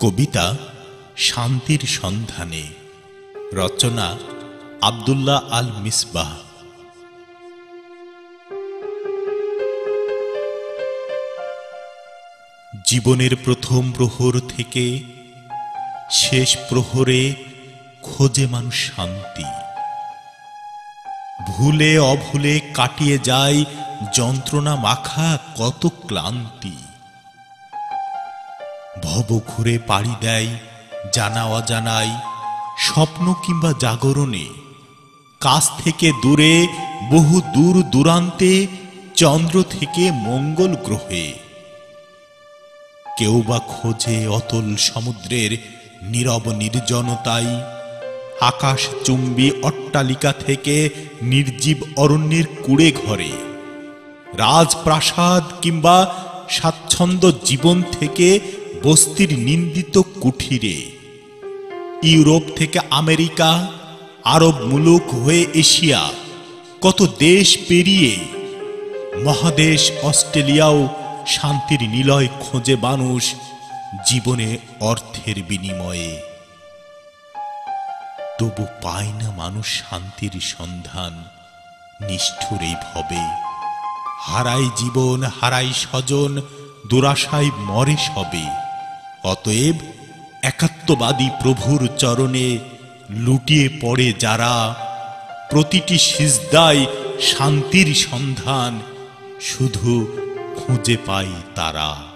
কবিতা শান্তির সন্ধানে, রচনা আব্দুল্লাহ আল মিসবাহ। জীবনের প্রথম প্রহর থেকে শেষ প্রহরে খোঁজে মানুষ শান্তি। ভুলে অভুলে কাটিয়ে যায় যন্ত্রণা মাখা কত ক্লান্তি। ভব ঘুরে পাড়ি দেয় জানা অজানায়, স্বপ্ন কিংবা জাগরণে। কাছ থেকে দূরে বহু দূর দূরান্তে, চন্দ্র থেকে মঙ্গল গ্রহে। কেউ বা খোঁজে অতল সমুদ্রের নীরব নির্জনতায়, আকাশ চুম্বী অট্টালিকা থেকে নির্জীব অরণ্যের কুড়ে ঘরে। রাজপ্রাসাদ কিংবা স্বাচ্ছন্দ্য জীবন থেকে বস্তির নিন্দিত কুঠিরে। ইউরোপ থেকে আমেরিকা, আরব মুলুক হয়ে এশিয়া, কত দেশ পেরিয়ে মহাদেশ অস্ট্রেলিয়াও শান্তির নিলয় খোঁজে মানুষ জীবনে অর্থের বিনিময়ে। তবু পায় না মানুষ শান্তির সন্ধান নিষ্ঠুর এই ভবে। হারাই জীবন, হারাই স্বজন, দুরাশায় মরে সবে। অতএব একাত্মবাদী প্রভুর চরণে লুটিয়ে পড়ে যারা, প্রতিটি সিজদায় শান্তির সন্ধান শুধু খুঁজে পায় তারা।